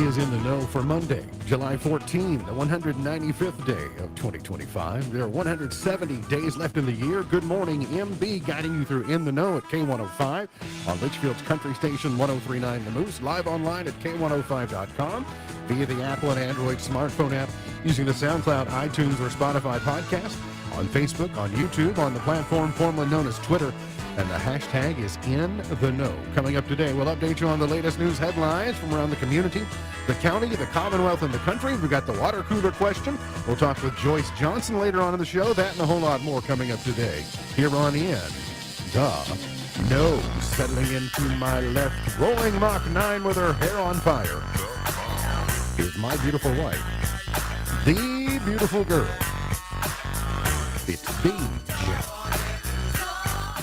is in the know for Monday, July 14, the 195th day of 2025. There are 170 days left in the year. Good morning, MB, guiding you through In the Know at K105 on Litchfield's Country Station 1039 The Moose, live online at K105.com via the Apple and Android smartphone app, using the SoundCloud, iTunes, or Spotify podcast, on Facebook, on YouTube, on the platform formerly known as Twitter, and the hashtag is In the Know. Coming up today, we'll update you on the latest news headlines from around the community, the county, the Commonwealth, and the country. We've got the water cooler question. We'll talk with Joyce Johnson later on in the show. That and a whole lot more coming up today here on In the Know. Settling into my left, rolling Mach 9 with her hair on fire, is my beautiful wife, the beautiful girl. It's Beej.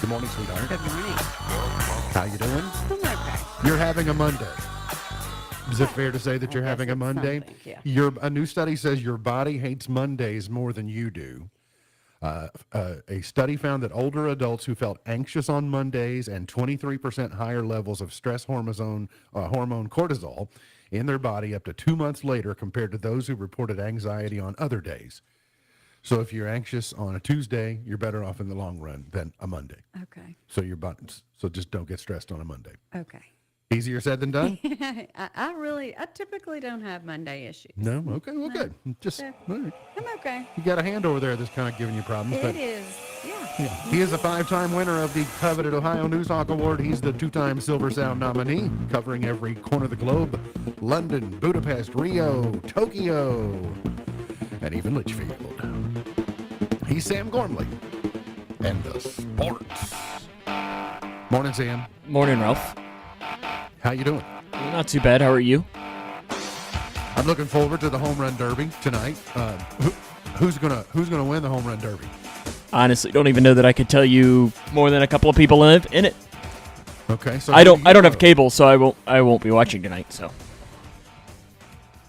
Good morning, sweetheart. Good morning. How you doing? I'm okay. You're having a Monday. Is it fair to say that you're I guess having a it's Monday? something, yeah. A new study says your body hates Mondays more than you do. A study found that older adults who felt anxious on Mondays and 23% higher levels of stress hormone cortisol in their body up to 2 months later compared to those who reported anxiety on other days. So if you're anxious on a Tuesday, you're better off in the long run than a Monday. Okay. So just don't get stressed on a Monday. Okay. Easier said than done? I typically don't have Monday issues. No? Okay, well, No. good. Just, Yeah. all right. I'm okay. You got a hand over there that's kind of giving you problems. It is. Yeah. Yeah. He is a 5-time winner of the coveted Ohio Newshawk Award. He's the 2-time Silver Sound nominee, covering every corner of the globe: London, Budapest, Rio, Tokyo, and even Litchfield. He's Sam Gormley, and the sports. Morning, Sam. Morning, Ralph. How you doing? Not too bad. How are you? I'm looking forward to the home run derby tonight. Who's gonna win the home run derby? Honestly, don't even know that I could tell you more than a couple of people in it. Okay, so I don't who do you have know? cable, so I won't be watching tonight. So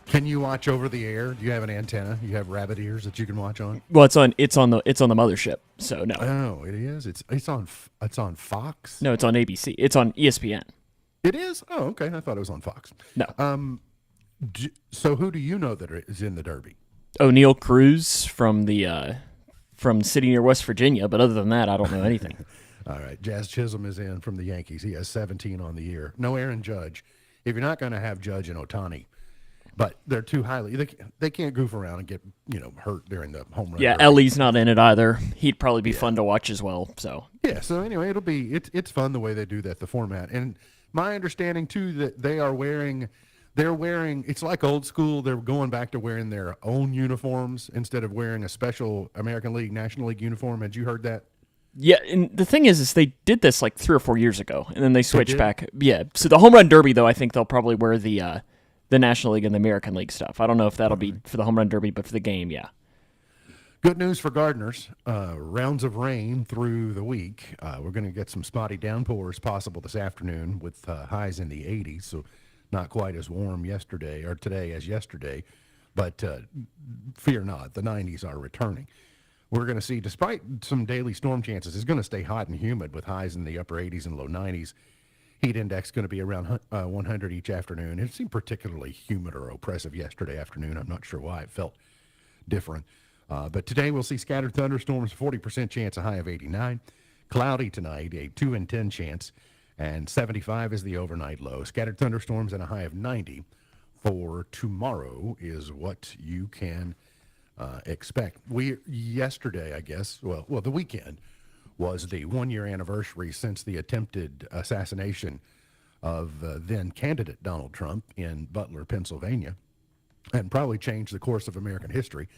Can you watch over the air? Do you have an antenna? You have rabbit ears that you can watch on? well, it's on the mothership. So no, Oh, it is. It's on Fox. no, it's on ABC. It's on ESPN. It is. Oh, okay. I thought it was on Fox. No, So who do you know that is in the Derby? O'Neill Cruz from city near West Virginia. But other than that, I don't know anything. All right. Jazz Chisholm is in from the Yankees. He has 17 on the year. No Aaron Judge. If you're not going to have Judge and Ohtani, but they're too highly. They can't goof around and get hurt during the home run. Yeah, derby. Ellie's not in it either. He'd probably be fun to watch as well. So Yeah. So anyway, it's fun the way they do that, the format. And my understanding too that they're wearing. It's like old school. They're going back to wearing their own uniforms instead of wearing a special American League, National League uniform. Had you heard that? yeah, and the thing is they did this like 3 or 4 years ago, and then they switched did? back. Yeah, so the home run derby though, I think they'll probably wear the National League and the American League stuff. I don't know if that'll be for the home run derby, but for the game, yeah. Good news for gardeners. Rounds of rain through the week. We're going to get some spotty downpours possible this afternoon with highs in the 80s, so not quite as warm today as yesterday, but fear not, the 90s are returning. We're going to see, despite some daily storm chances, it's going to stay hot and humid with highs in the upper 80s and low 90s. Heat index going to be around 100 each afternoon. It seemed particularly humid or oppressive yesterday afternoon. I'm not sure why it felt different. But today we'll see scattered thunderstorms, 40% chance, a high of 89. Cloudy tonight, a 2 in 10 chance, and 75 is the overnight low. Scattered thunderstorms and a high of 90 for tomorrow is what you can expect. Yesterday, I guess, well, the weekend was the 1-year anniversary since the attempted assassination of then candidate Donald Trump in Butler, Pennsylvania, and probably changed the course of American history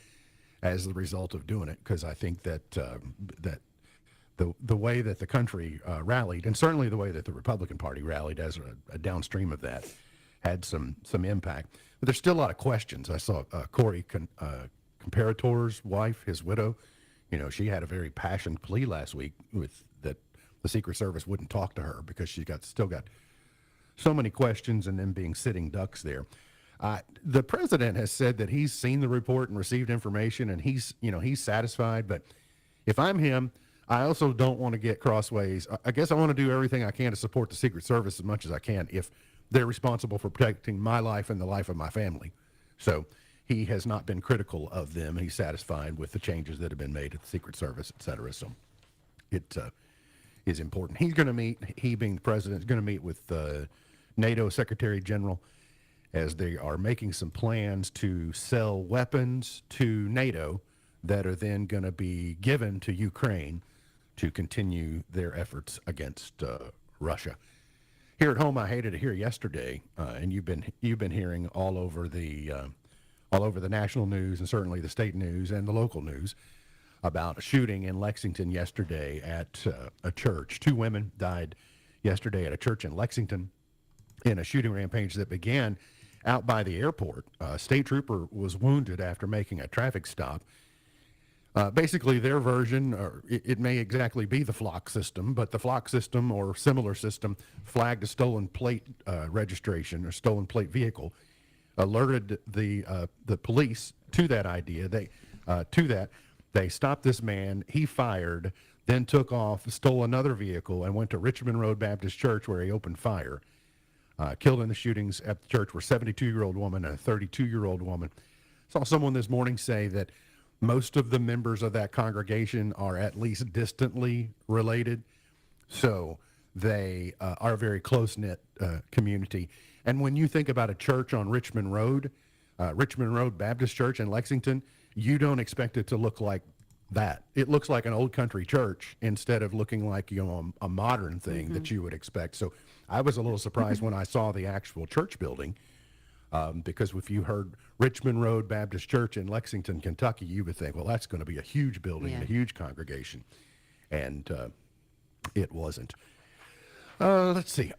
as the result of doing it, because I think that the way that the country rallied, and certainly the way that the Republican Party rallied as a downstream of that, had some impact. But there's still a lot of questions. I saw Corey Comparator's wife, his widow, she had a very passionate plea last week with that the Secret Service wouldn't talk to her because she still got so many questions and them being sitting ducks there. The president has said that he's seen the report and received information, and he's satisfied. But if I'm him, I also don't want to get crossways. I guess I want to do everything I can to support the Secret Service as much as I can. If they're responsible for protecting my life and the life of my family. So he has not been critical of them. He's satisfied with the changes that have been made at the Secret Service, et cetera. So it is important. He's going to meet, he being the president, is going to meet with NATO Secretary General as they are making some plans to sell weapons to NATO that are then going to be given to Ukraine to continue their efforts against Russia. Here at home, I hated to hear yesterday, and you've been hearing all over the national news and certainly the state news and the local news about a shooting in Lexington yesterday at a church. 2 women died yesterday at a church in Lexington in a shooting rampage that began out by the airport. A state trooper was wounded after making a traffic stop. Basically, their version, or it may exactly be the flock system, but the flock system or similar system flagged a stolen plate registration or stolen plate vehicle, alerted the police to that idea. They stopped this man. He fired, then took off, stole another vehicle, and went to Richmond Road Baptist Church where he opened fire. Killed in the shootings at the church were a 72-year-old woman and a 32-year-old woman. Saw someone this morning say that most of the members of that congregation are at least distantly related, so they are a very close-knit community. And when you think about a church on Richmond Road Baptist Church in Lexington, you don't expect it to look like that. It looks like an old country church instead of looking like, a modern thing that you would expect. So I was a little surprised when I saw the actual church building, because if you heard Richmond Road Baptist Church in Lexington, Kentucky, you would think, well, that's going to be a huge building and a huge congregation. And it wasn't. Let's see.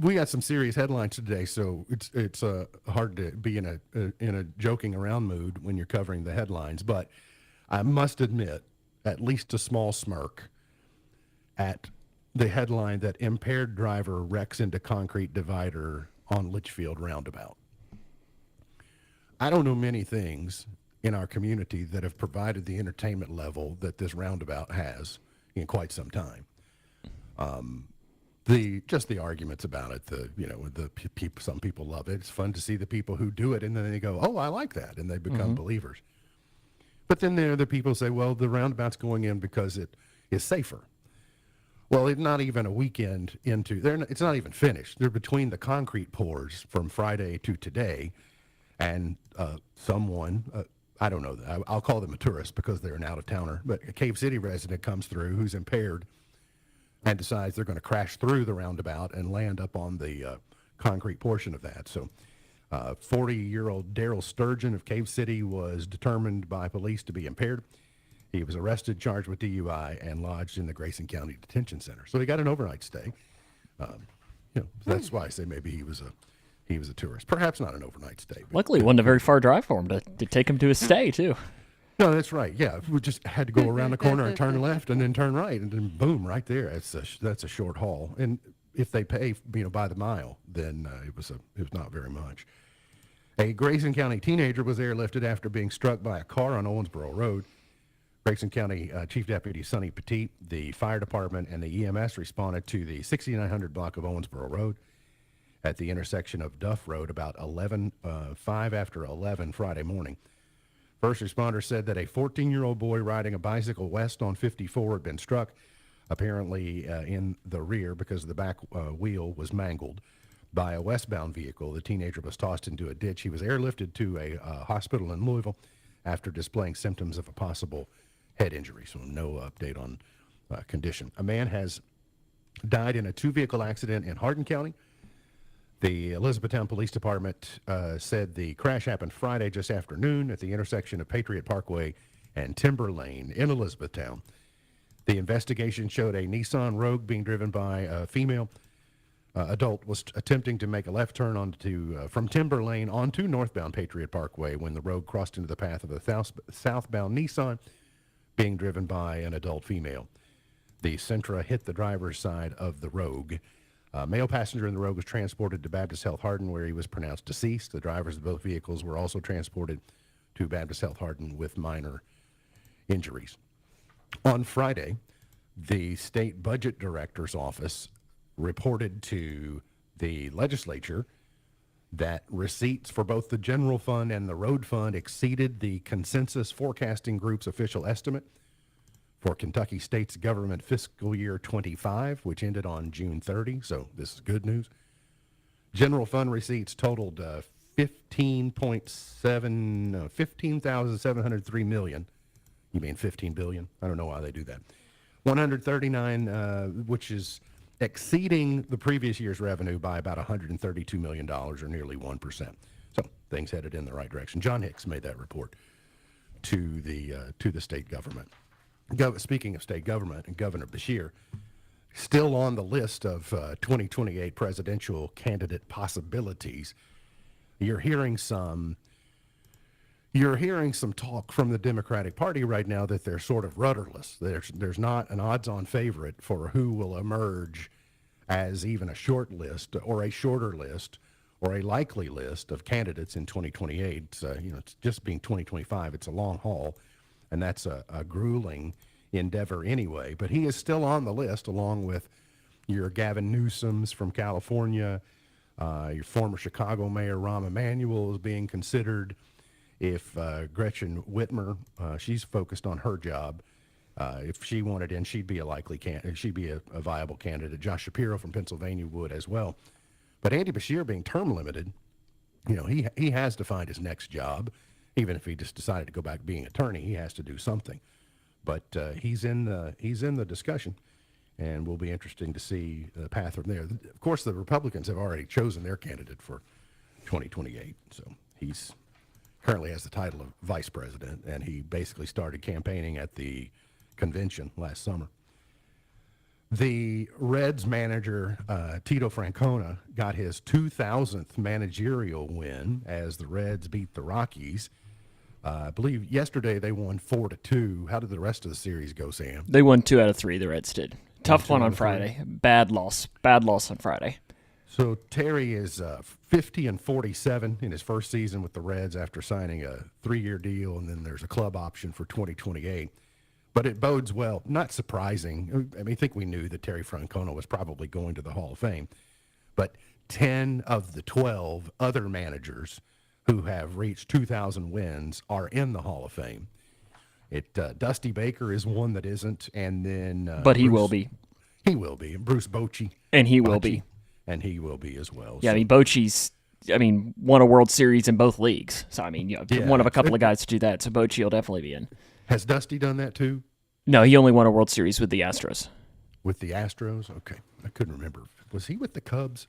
We got some serious headlines today, so it's hard to be in a joking around mood when you're covering the headlines. But I must admit, at least a small smirk at the headline that impaired driver wrecks into concrete divider on Litchfield roundabout. I don't know many things in our community that have provided the entertainment level that this roundabout has in quite some time. The arguments about it, some people love it. It's fun to see the people who do it, and then they go, "Oh, I like that," and they become believers. But then there are the people who say, "Well, the roundabout's going in because it is safer." Well, it's not even a weekend into. It's not even finished. They're between the concrete pours from Friday to today, and someone, I don't know, I'll call them a tourist because they're an out-of-towner, but a Cave City resident comes through who's impaired and decides they're going to crash through the roundabout and land up on the concrete portion of that. So 40-year-old Daryl Sturgeon of Cave City was determined by police to be impaired. He was arrested, charged with DUI, and lodged in the Grayson County Detention Center. So he got an overnight stay. That's why I say maybe he was a tourist. Perhaps not an overnight stay. But Luckily, it wasn't a very far drive for him to take him to his stay, too. No, that's right. Yeah, we just had to go around the corner and turn left and then turn right, and then boom, right there. That's a short haul. And if they pay, by the mile, then it was not very much. A Grayson County teenager was airlifted after being struck by a car on Owensboro Road. Grayson County Chief Deputy Sonny Petit, the fire department, and the EMS responded to the 6900 block of Owensboro Road at the intersection of Duff Road about 5 after 11 Friday morning. First responders said that a 14-year-old boy riding a bicycle west on 54 had been struck, apparently in the rear because the back wheel was mangled by a westbound vehicle. The teenager was tossed into a ditch. He was airlifted to a hospital in Louisville after displaying symptoms of a possible head injury, so no update on condition. A man has died in a 2-vehicle accident in Hardin County. The Elizabethtown Police Department said the crash happened Friday just after noon at the intersection of Patriot Parkway and Timber Lane in Elizabethtown. The investigation showed a Nissan Rogue being driven by a female adult was attempting to make a left turn from Timber Lane onto northbound Patriot Parkway when the Rogue crossed into the path of a southbound Nissan being driven by an adult female. The Sentra hit the driver's side of the Rogue. A male passenger in the Rogue was transported to Baptist Health Hardin, where he was pronounced deceased. The drivers of both vehicles were also transported to Baptist Health Hardin with minor injuries. On Friday, the state budget director's office reported to the legislature that receipts for both the general fund and the road fund exceeded the consensus forecasting group's official estimate for Kentucky State's government fiscal year 25, which ended on June 30. So this is good news. General fund receipts totaled 15,703 million. You mean 15 billion? I don't know why they do that. 139, which is exceeding the previous year's revenue by about $132 million, or nearly 1%. So things headed in the right direction. John Hicks made that report to the state government. Speaking of state government, and Governor Beshear, still on the list of 2028 presidential candidate possibilities. You're hearing some talk from the Democratic Party right now that they're sort of rudderless. There's not an odds-on favorite for who will emerge as even a short list or a shorter list or a likely list of candidates in 2028. It's just being 2025. It's a long haul, and that's a grueling endeavor anyway. But he is still on the list, along with your Gavin Newsoms from California, your former Chicago Mayor Rahm Emanuel is being considered. If Gretchen Whitmer, she's focused on her job. If she wanted in, she'd be a likely candidate. She'd be a viable candidate. Josh Shapiro from Pennsylvania would as well. But Andy Beshear, being term limited, he has to find his next job. Even if he just decided to go back being attorney, he has to do something. But he's in the discussion, and will be interesting to see the path from there. Of course, the Republicans have already chosen their candidate for 2028. So he's currently has the title of vice president, and he basically started campaigning at the convention last summer. The Reds manager, Tito Francona, got his 2,000th managerial win as the Reds beat the Rockies. I believe yesterday they won 4-2. How did the rest of the series go, Sam? They won 2 out of 3, the Reds did. Tough one on 2 out of 3. Friday. Bad loss on Friday. So Terry is 50-47 in his first season with the Reds after signing a 3-year deal, and then there's a club option for 2028. But it bodes well. Not surprising. I think we knew that Terry Francona was probably going to the Hall of Fame. But 10 of the 12 other managers who have reached 2,000 wins are in the Hall of Fame. Dusty Baker is one that isn't, and then But he will be. He will be. And Bruce Bochy. And he will be. And he will be as well. Yeah, So- Bochy's, won a World Series in both leagues. So, Yeah. one of a couple of guys to do that. So Bochy will definitely be in. Has Dusty done that too? No, he only won a World Series with the Astros. With the Astros? Okay. I couldn't remember. Was he with the Cubs?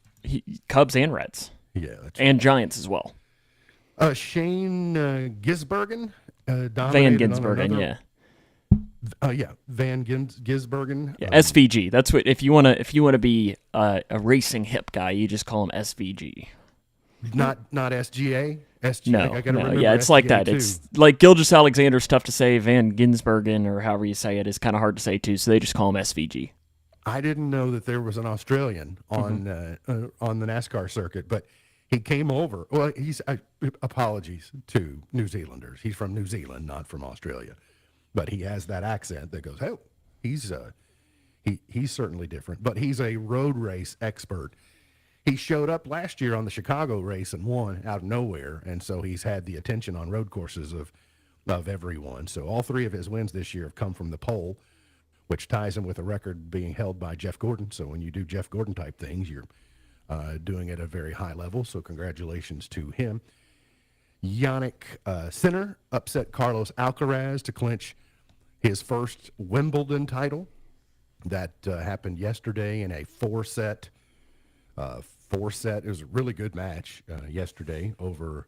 Cubs and Reds. Yeah. That's And Giants as well. Shane Gisbergen Van dominated on Ginsbergen, another- yeah. Van Gisbergen. Yeah, SVG. That's what if you wanna be a racing hip guy, you just call him SVG. Not SGA? SGA. No, I gotta remember yeah, it's like SGA that. too. It's like Gilgeous Alexander's tough to say. Van Ginsbergen, or however you say it, is kind of hard to say too. So they just call him SVG. I didn't know that there was an Australian on the NASCAR circuit, but he came over. Well, apologies to New Zealanders. He's from New Zealand, not from Australia, but he has that accent that goes, "Oh, he's certainly different." But he's a road race expert. He showed up last year on the Chicago race and won out of nowhere, and so he's had the attention on road courses of everyone. So all 3 of his wins this year have come from the pole, which ties him with a record being held by Jeff Gordon. So when you do Jeff Gordon type things, you're doing it at a very high level. So congratulations to him. Yannick Sinner upset Carlos Alcaraz to clinch his first Wimbledon title. That happened yesterday in a four-set. It was a really good match yesterday over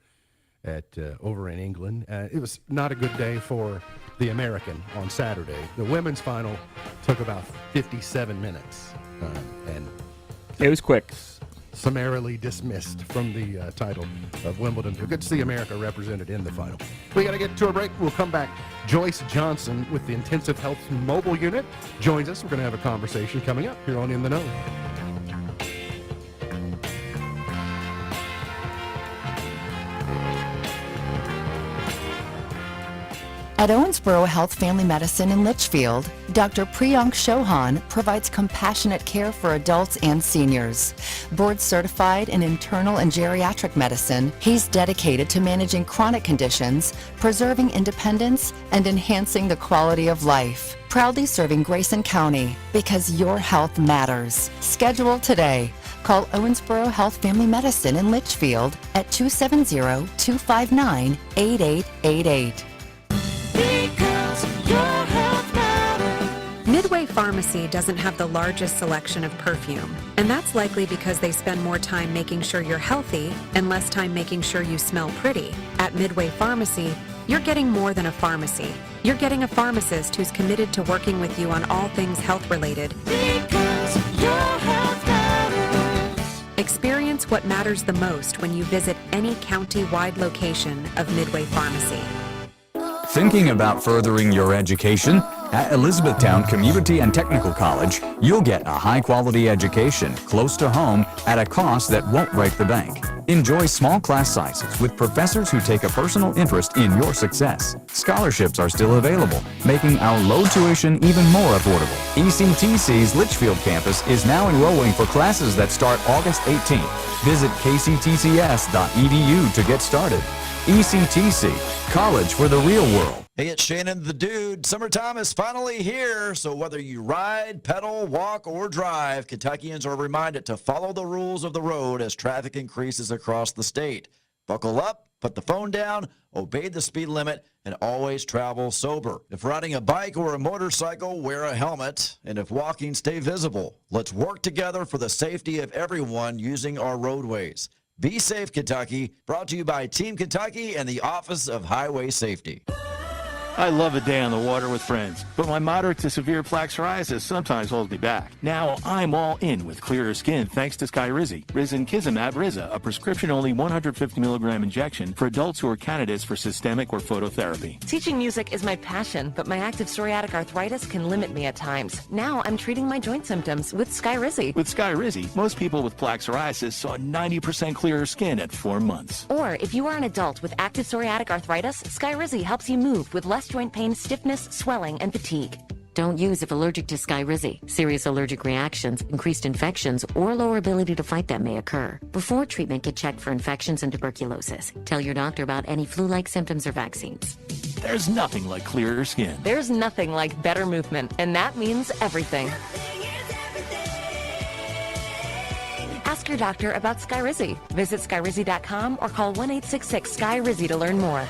in England. It was not a good day for the American on Saturday. The women's final took about 57 minutes, and It was quick. summarily dismissed from the title of Wimbledon. Good to see America represented in the final. We got to get to a break. We'll come back. Joyce Johnson with the Intensive Health Mobile Unit joins us. We're going to have a conversation coming up here on In the Know. At Owensboro Health Family Medicine in Litchfield, Dr. Priyank Chauhan provides compassionate care for adults and seniors. Board certified in internal and geriatric medicine, he's dedicated to managing chronic conditions, preserving independence, and enhancing the quality of life. Proudly serving Grayson County because your health matters. Schedule today. Call Owensboro Health Family Medicine in Litchfield at 270-259-8888. Midway Pharmacy doesn't have the largest selection of perfume, and that's likely because they spend more time making sure you're healthy and less time making sure you smell pretty. At Midway Pharmacy, you're getting more than a pharmacy. You're getting a pharmacist who's committed to working with you on all things health-related. Because your health matters. Experience what matters the most when you visit any county-wide location of Midway Pharmacy. Thinking about furthering your education? At Elizabethtown Community and Technical College, you'll get a high-quality education close to home at a cost that won't break the bank. Enjoy small class sizes with professors who take a personal interest in your success. Scholarships are still available, making our low tuition even more affordable. ECTC's Litchfield campus is now enrolling for classes that start August 18th. Visit kctcs.edu to get started. ECTC, college for the real world. Hey, it's Shannon the Dude. Summertime is finally here, so whether you ride, pedal, walk, or drive, Kentuckians are reminded to follow the rules of the road as traffic increases across the state. Buckle up, put the phone down, obey the speed limit, and always travel sober. If riding a bike or a motorcycle, wear a helmet, and if walking, stay visible. Let's work together for the safety of everyone using our roadways. Be safe, Kentucky. Brought to you by Team Kentucky and the Office of Highway Safety. I love a day on the water with friends, but my moderate to severe plaque psoriasis sometimes holds me back. Now I'm all in with clearer skin thanks to Skyrizi. Risankizumab Riza, a prescription-only 150 milligram injection for adults who are candidates for systemic or phototherapy. Teaching music is my passion, but my active psoriatic arthritis can limit me at times. Now I'm treating my joint symptoms with Skyrizi. With Skyrizi, most people with plaque psoriasis saw 90% clearer skin at 4 months. Or if you are an adult with active psoriatic arthritis, Skyrizi helps you move with less joint pain, stiffness, swelling, and fatigue. Don't use if allergic to Skyrizi. Serious allergic reactions, increased infections, or lower ability to fight them may occur. Before treatment, get checked for infections and tuberculosis. Tell your doctor about any flu-like symptoms or vaccines. There's nothing like clearer skin. There's nothing like better movement, and that means everything. Ask your doctor about Skyrizi. Visit Skyrizi.com or call 1-866-SKY-RIZZI to learn more.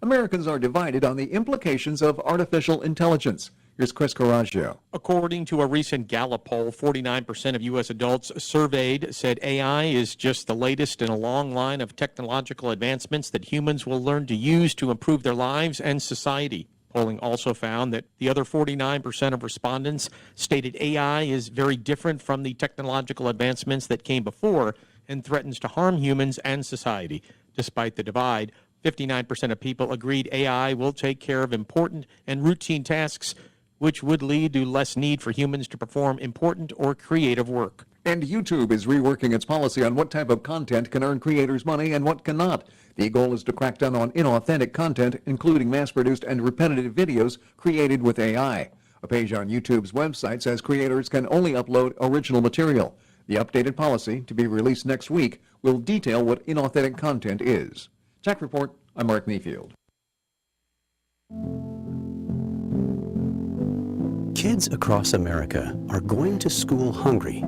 Americans are divided on the implications of artificial intelligence. Here's Chris Coraggio. According to a recent Gallup poll, 49% of U.S. adults surveyed said AI is just the latest in a long line of technological advancements that humans will learn to use to improve their lives and society. Polling also found that the other 49% of respondents stated AI is very different from the technological advancements that came before and threatens to harm humans and society. Despite the divide, 59% of people agreed AI will take care of important and routine tasks, which would lead to less need for humans to perform important or creative work. And YouTube is reworking its policy on what type of content can earn creators money and what cannot. The goal is to crack down on inauthentic content, including mass-produced and repetitive videos created with AI. A page on YouTube's website says creators can only upload original material. The updated policy, to be released next week, will detail what inauthentic content is. Tech Report, I'm Mark Mayfield. Kids across America are going to school hungry.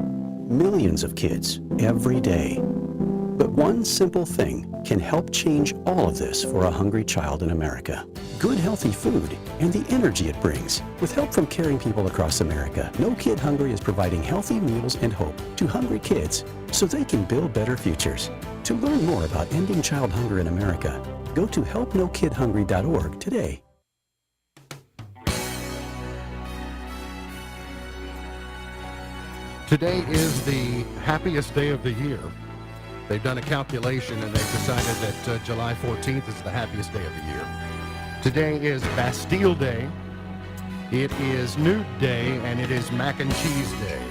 Millions of kids every day. But one simple thing can help change all of this for a hungry child in America. Good, healthy food and the energy it brings. With help from caring people across America, No Kid Hungry is providing healthy meals and hope to hungry kids so they can build better futures. To learn more about ending child hunger in America, go to helpnokidhungry.org today. Today is the happiest day of the year. They've done a calculation and they've decided that July 14th is the happiest day of the year. Today is Bastille Day, it is Nude Day, and it is Mac and Cheese Day.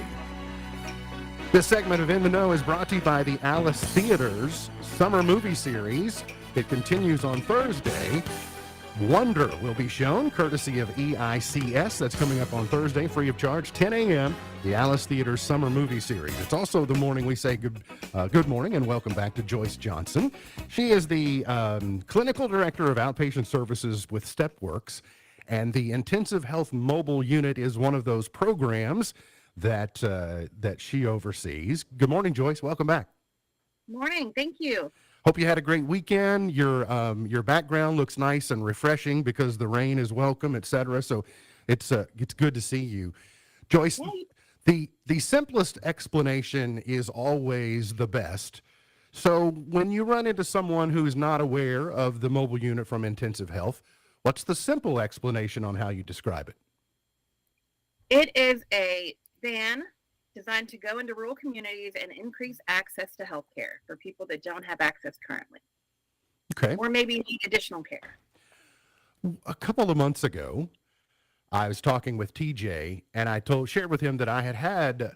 This segment of In the Know is brought to you by the Alice Theater's summer movie series, It continues on Thursday. Wonder will be shown, courtesy of EICS. That's coming up on Thursday, free of charge, 10 a.m., the Alice Theater Summer Movie Series. It's also the morning we say good morning and welcome back to Joyce Johnson. She is the Clinical Director of Outpatient Services with StepWorks, and the Intensive Health Mobile Unit is one of those programs that she oversees. Good morning, Joyce. Welcome back. Morning. Thank you. Hope you had a great weekend. Your background looks nice and refreshing because the rain is welcome, etc. So it's good to see you, Joyce. The simplest explanation is always the best. So when you run into someone who's not aware of the mobile unit from Intensive Health, what's the simple explanation on how you describe it? It is a van designed to go into rural communities and increase access to health care for people that don't have access currently. Okay. Or maybe need additional care. A couple of months ago, I was talking with TJ, and I shared with him that I had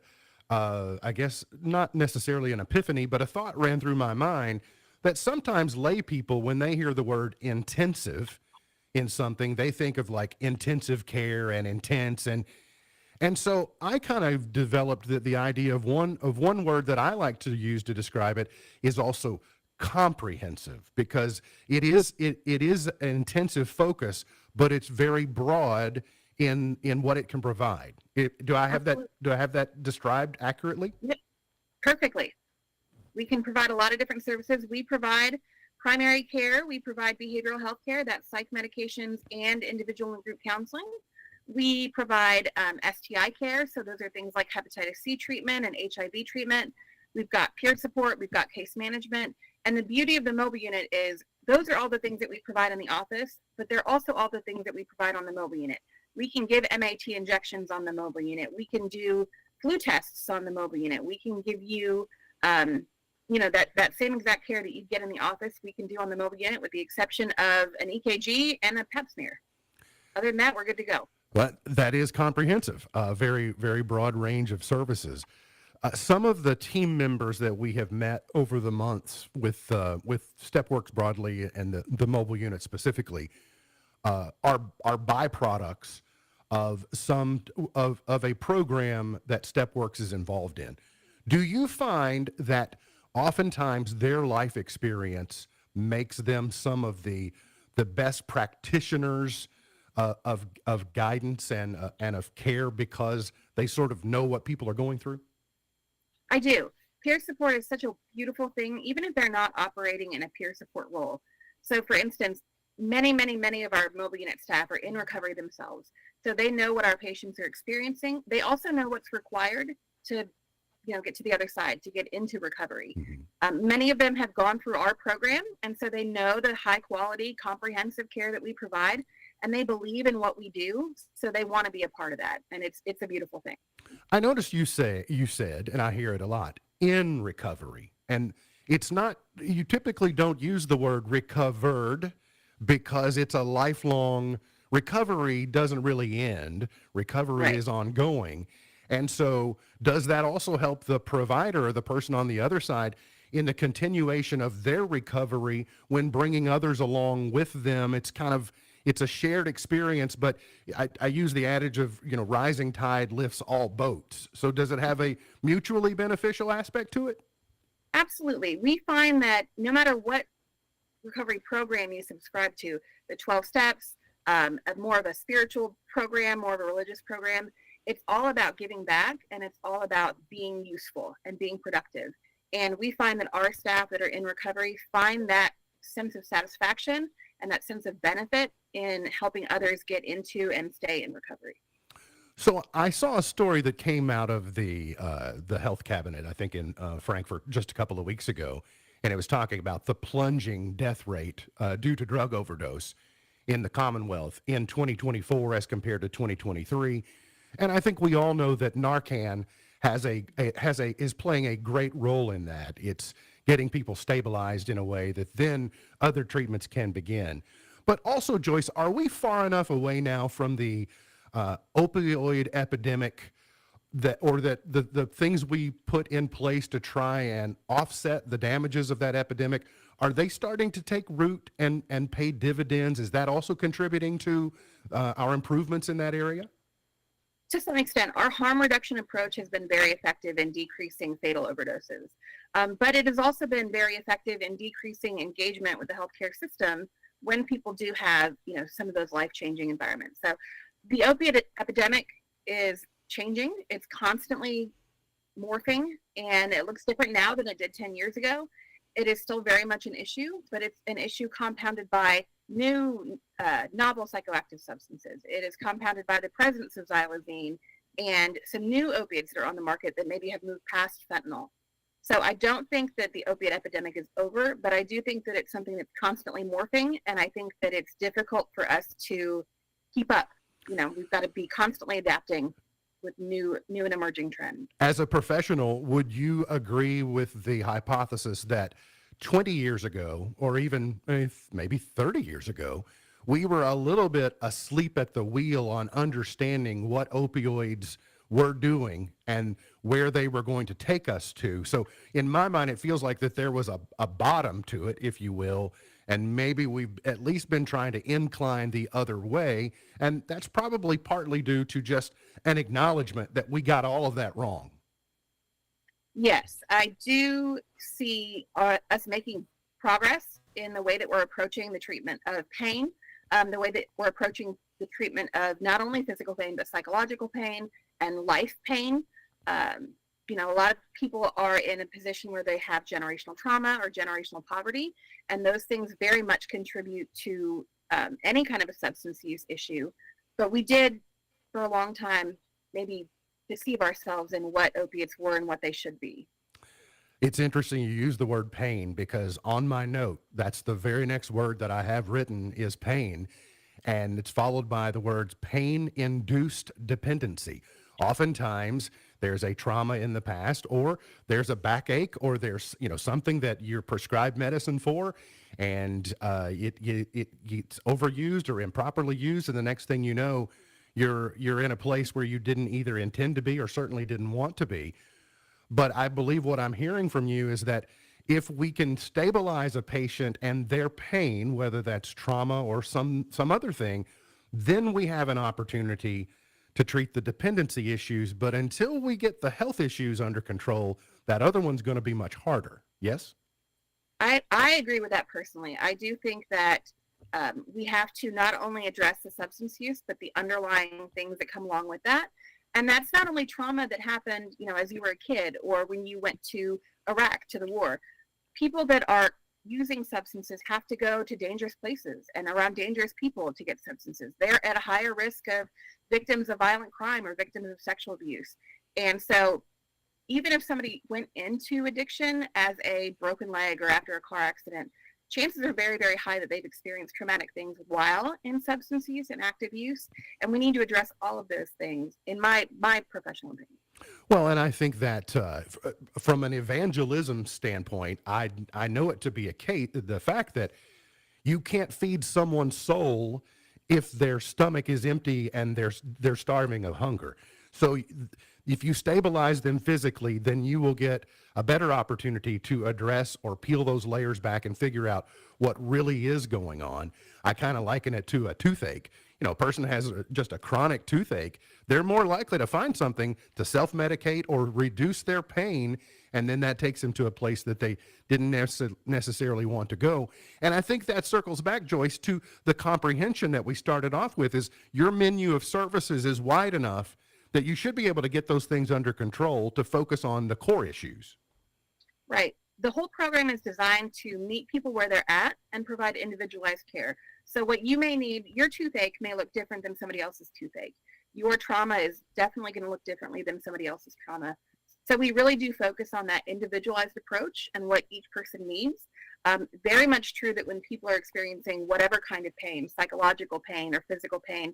I guess not necessarily an epiphany, but a thought ran through my mind that sometimes lay people, when they hear the word intensive in something, they think of like intensive care and intense, and so I kind of developed the idea of one word that I like to use to describe it is also comprehensive, because it is an intensive focus, but it's very broad in what it can provide. Do I have that described accurately? Yep. Perfectly. We can provide a lot of different services. We provide primary care. We provide behavioral health care, that's psych medications and individual and group counseling. We provide STI care, so those are things like hepatitis C treatment and HIV treatment. We've got peer support, we've got case management, and the beauty of the mobile unit is those are all the things that we provide in the office, but they're also all the things that we provide on the mobile unit. We can give MAT injections on the mobile unit. We can do flu tests on the mobile unit. We can give you, that same exact care that you get in the office, we can do on the mobile unit with the exception of an EKG and a pap smear. Other than that, we're good to go. Well, that is comprehensive, very, very broad range of services. Some of the team members that we have met over the months with StepWorks broadly and the mobile unit specifically are byproducts of of a program that StepWorks is involved in. Do you find that oftentimes their life experience makes them some of the best practitioners of guidance and of care because they sort of know what people are going through? I do. Peer support is such a beautiful thing, even if they're not operating in a peer support role. So for instance, many of our mobile unit staff are in recovery themselves. So they know what our patients are experiencing. They also know what's required to get to the other side, to get into recovery. Mm-hmm. Many of them have gone through our program, and so they know the high quality, comprehensive care that we provide, and they believe in what we do, so they want to be a part of that, and it's a beautiful thing. I noticed you said, and I hear it a lot, in recovery, and it's not, you typically don't use the word recovered because it's a lifelong, recovery doesn't really end, recovery is ongoing. And so does that also help the provider or the person on the other side in the continuation of their recovery when bringing others along with them? It's a shared experience, but I use the adage of, rising tide lifts all boats. So does it have a mutually beneficial aspect to it? Absolutely. We find that no matter what recovery program you subscribe to, the 12 steps, more of a spiritual program, more of a religious program, it's all about giving back, and it's all about being useful and being productive. And we find that our staff that are in recovery find that sense of satisfaction and that sense of benefit in helping others get into and stay in recovery. So I saw a story that came out of the health cabinet, I think in Frankfurt just a couple of weeks ago, and it was talking about the plunging death rate due to drug overdose in the Commonwealth in 2024 as compared to 2023. And I think we all know that Narcan is playing a great role in that. It's getting people stabilized in a way that then other treatments can begin. But also, Joyce, are we far enough away now from the opioid epidemic that the things we put in place to try and offset the damages of that epidemic? Are they starting to take root and pay dividends? Is that also contributing to our improvements in that area? To some extent, our harm reduction approach has been very effective in decreasing fatal overdoses. But it has also been very effective in decreasing engagement with the healthcare system when people do have, some of those life-changing environments. So the opiate epidemic is changing. It's constantly morphing, and it looks different now than it did 10 years ago. It is still very much an issue, but it's an issue compounded by new novel psychoactive substances. It is compounded by the presence of xylazine and some new opiates that are on the market that maybe have moved past fentanyl. So I don't think that the opiate epidemic is over, but I do think that it's something that's constantly morphing, and I think that it's difficult for us to keep up. We've got to be constantly adapting with new and emerging trends. As a professional, would you agree with the hypothesis that 20 years ago, or even maybe 30 years ago, we were a little bit asleep at the wheel on understanding what opioids were doing and where they were going to take us to? So in my mind, it feels like that there was a bottom to it, if you will, and maybe we've at least been trying to incline the other way. And that's probably partly due to just an acknowledgement that we got all of that wrong. Yes, I do see us making progress in the way that we're approaching the treatment of pain, the way that we're approaching the treatment of not only physical pain, but psychological pain and life pain. A lot of people are in a position where they have generational trauma or generational poverty, and those things very much contribute to any kind of a substance use issue. But we did, for a long time, maybe deceive ourselves in what opiates were and what they should be. It's interesting you use the word pain, because on my note, that's the very next word that I have written is pain, and it's followed by the words pain-induced dependency. Oftentimes, there's a trauma in the past, or there's a backache, or there's something that you're prescribed medicine for, and it gets overused or improperly used, and the next thing you know, you're in a place where you didn't either intend to be or certainly didn't want to be. But I believe what I'm hearing from you is that if we can stabilize a patient and their pain, whether that's trauma or some other thing, then we have an opportunity to treat the dependency issues. But until we get the health issues under control, that other one's going to be much harder. Yes? I agree with that personally. I do think that we have to not only address the substance use, but the underlying things that come along with that. And that's not only trauma that happened, as you were a kid or when you went to Iraq, to the war. People that are using substances have to go to dangerous places and around dangerous people to get substances. They're at a higher risk of victims of violent crime or victims of sexual abuse. And so even if somebody went into addiction as a broken leg or after a car accident, chances are very, very high that they've experienced traumatic things while in substance use and active use. And we need to address all of those things, in my professional opinion. Well, and I think that from an evangelism standpoint, I know it to be a case, the fact that you can't feed someone's soul if their stomach is empty and they're starving of hunger. So if you stabilize them physically, then you will get a better opportunity to address or peel those layers back and figure out what really is going on. I kind of liken it to a toothache. A person has just a chronic toothache, they're more likely to find something to self-medicate or reduce their pain, and then that takes them to a place that they didn't necessarily want to go. And I think that circles back, Joyce, to the comprehension that we started off with, is your menu of services is wide enough that you should be able to get those things under control to focus on the core issues. Right. The whole program is designed to meet people where they're at and provide individualized care. So what you may need, your toothache may look different than somebody else's toothache. Your trauma is definitely going to look differently than somebody else's trauma. So we really do focus on that individualized approach and what each person needs. Very much true that when people are experiencing whatever kind of pain, psychological pain or physical pain,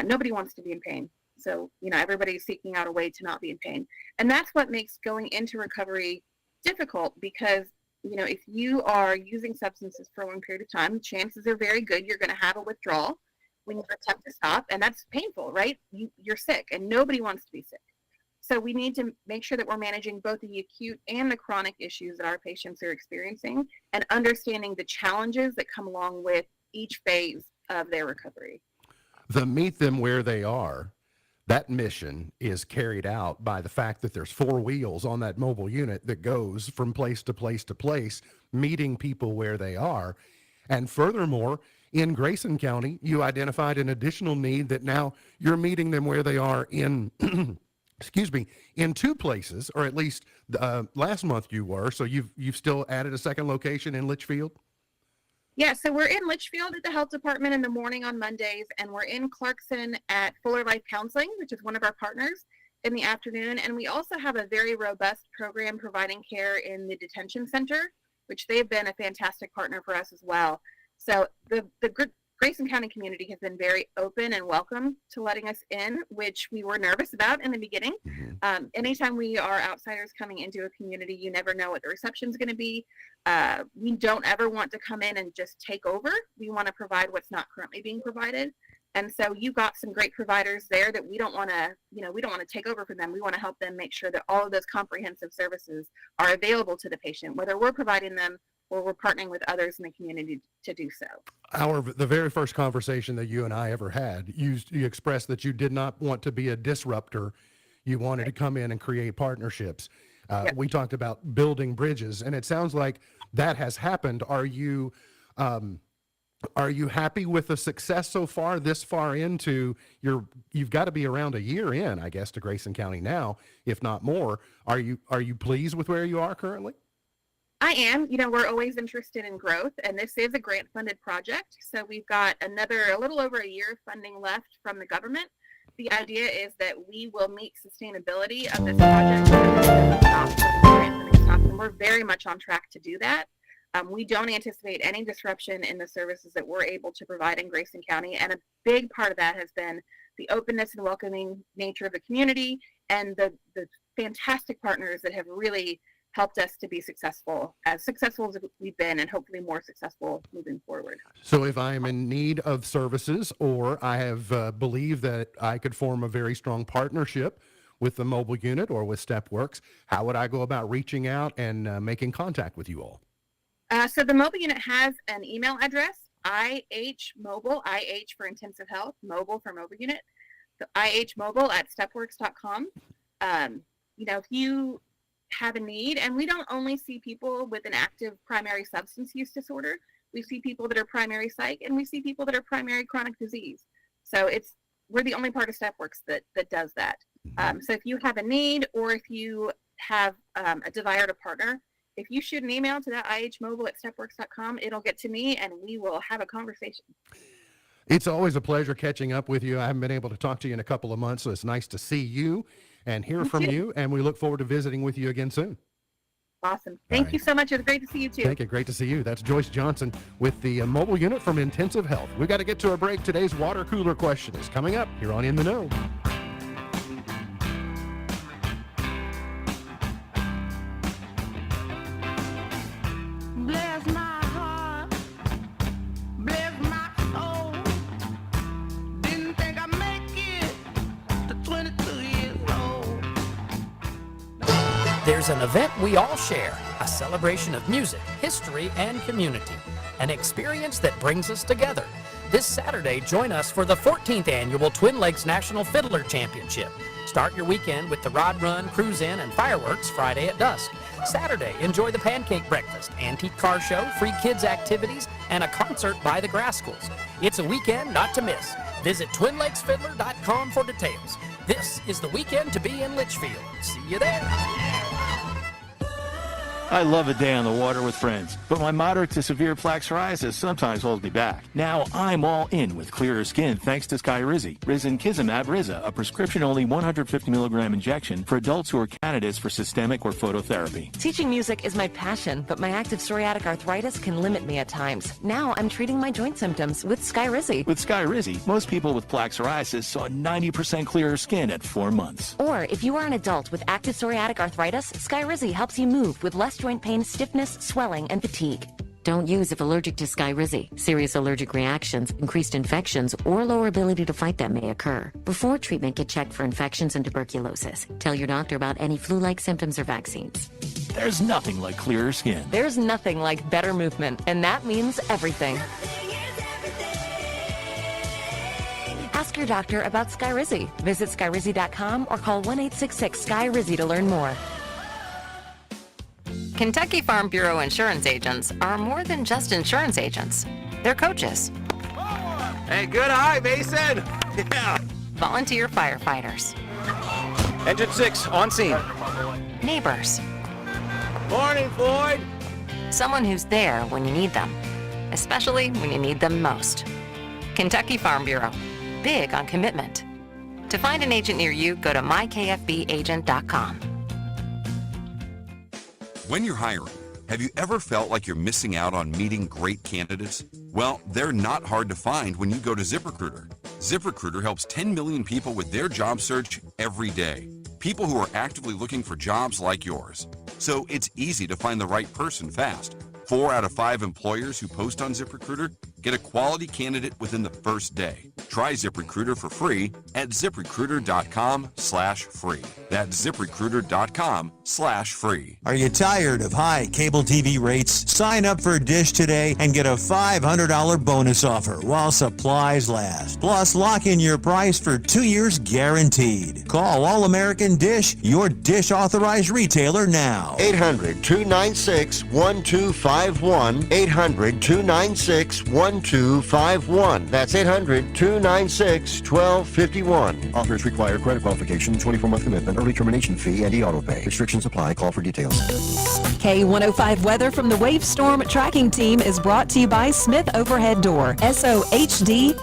nobody wants to be in pain. So, everybody's seeking out a way to not be in pain. And that's what makes going into recovery difficult, because, if you are using substances for a long period of time, chances are very good you're going to have a withdrawal when you attempt to stop, and that's painful, right? You're sick, and nobody wants to be sick. So we need to make sure that we're managing both the acute and the chronic issues that our patients are experiencing and understanding the challenges that come along with each phase of their recovery. The meet them where they are, that mission is carried out by the fact that there's 4 wheels on that mobile unit that goes from place to place to place, meeting people where they are. And furthermore, in Grayson County, you identified an additional need that now you're meeting them where they are in, excuse me, in 2 places, or at least last month you were. So you've still added a second location in Litchfield? Yeah, so we're in Litchfield at the health department in the morning on Mondays, and we're in Clarkson at Fuller Life Counseling, which is one of our partners, in the afternoon. And we also have a very robust program providing care in the detention center, which they've been a fantastic partner for us as well. So the Grayson County community has been very open and welcome to letting us in, which we were nervous about in the beginning. Anytime we are outsiders coming into a community, you never know what the reception is going to be. We don't ever want to come in and just take over. We want to provide what's not currently being provided. And so you got some great providers there that we don't want to, we don't want to take over from them. We want to help them make sure that all of those comprehensive services are available to the patient, whether we're providing them or we're partnering with others in the community to do so. The very first conversation that you and I ever had, you expressed that you did not want to be a disruptor. You wanted to come in and create partnerships. We talked about building bridges, and it sounds like that has happened. Are you happy with the success so far, this far into you've got to be around a year in, I guess, to Grayson County now, if not more. Are you pleased with where you are currently? I am. We're always interested in growth, and this is a grant-funded project. So we've got a little over a year of funding left from the government. The idea is that we will meet sustainability of this project, and we're very much on track to do that. We don't anticipate any disruption in the services that we're able to provide in Grayson County, and a big part of that has been the openness and welcoming nature of the community and the fantastic partners that have really helped us to be successful as we've been, and hopefully more successful moving forward. So if I am in need of services, or I have believed that I could form a very strong partnership with the mobile unit or with StepWorks, how would I go about reaching out and making contact with you all? So the mobile unit has an email address, IHmobile, IH for intensive health, mobile for mobile unit, so ihmobile@stepworks.com. If you have a need, and we don't only see people with an active primary substance use disorder, we see people that are primary psych, and we see people that are primary chronic disease. So we're the only part of StepWorks that does that. So if you have a need, or if you have a desire to partner, if you shoot an email to that ihmobile@stepworks.com, it'll get to me, and we will have a conversation. It's always a pleasure catching up with you. I haven't been able to talk to you in a couple of months, so it's nice to see you and hear from you, and we look forward to visiting with you again soon. Awesome. Thank you so much. It was great to see you too. Thank you. Great to see you. That's Joyce Johnson with the mobile unit from Intensive Health. We've got to get to a break. Today's water cooler question is coming up here on In the Know. Bless my heart, bless my soul. Didn't think I'd make it to 22 years old. There's an event we all share, a celebration of music, history, and community, an experience that brings us together. This Saturday, join us for the 14th annual Twin Lakes National Fiddler Championship. Start your weekend with the Rod Run, Cruise In, and fireworks Friday at dusk. Saturday, enjoy the pancake breakfast, antique car show, free kids activities, and a concert by the Grascals. It's a weekend not to miss. Visit twinlakesfiddler.com for details. This is the weekend to be in Litchfield. See you there. I love a day on the water with friends, but my moderate to severe plaque psoriasis sometimes holds me back. Now I'm all in with clearer skin thanks to Skyrizi. Risankizumab Riza, a prescription-only 150 milligram injection for adults who are candidates for systemic or phototherapy. Teaching music is my passion, but my active psoriatic arthritis can limit me at times. Now I'm treating my joint symptoms with Skyrizi. With Skyrizi, most people with plaque psoriasis saw 90% clearer skin at 4 months. Or if you are an adult with active psoriatic arthritis, Skyrizi helps you move with less joint pain, stiffness, swelling, and fatigue. Don't use if allergic to Skyrizi. Serious allergic reactions, increased infections, or lower ability to fight them may occur. Before treatment, get checked for infections and tuberculosis. Tell your doctor about any flu-like symptoms or vaccines. There's nothing like clearer skin. There's nothing like better movement, and that means everything. Ask your doctor about Skyrizi. Visit Skyrizi.com or call 1-866-SKY-RIZZI to learn more. Kentucky Farm Bureau insurance agents are more than just insurance agents. They're coaches. Hey, good eye, Mason. Yeah. Volunteer firefighters. Engine 6, on scene. Neighbors. Morning, Floyd. Someone who's there when you need them, especially when you need them most. Kentucky Farm Bureau. Big on commitment. To find an agent near you, go to mykfbagent.com. When you're hiring, have you ever felt like you're missing out on meeting great candidates? Well, they're not hard to find when you go to ZipRecruiter. ZipRecruiter helps 10 million people with their job search every day. People who are actively looking for jobs like yours. So it's easy to find the right person fast. 4 out of 5 employers who post on ZipRecruiter get a quality candidate within the first day. Try ZipRecruiter for free at ZipRecruiter.com/free. That's ZipRecruiter.com/free. Are you tired of high cable TV rates? Sign up for Dish today and get a $500 bonus offer while supplies last. Plus, lock in your price for 2 years guaranteed. Call All American Dish, your Dish authorized retailer now. 800-296-1251. 800-296-1251. That's 800-296-1251. Offers require credit qualification, 24-month commitment, early termination fee, and e-auto pay. Restrictions apply. Call for details. K105 weather from the Wave Storm Tracking Team is brought to you by Smith Overhead Door. SOHD.info.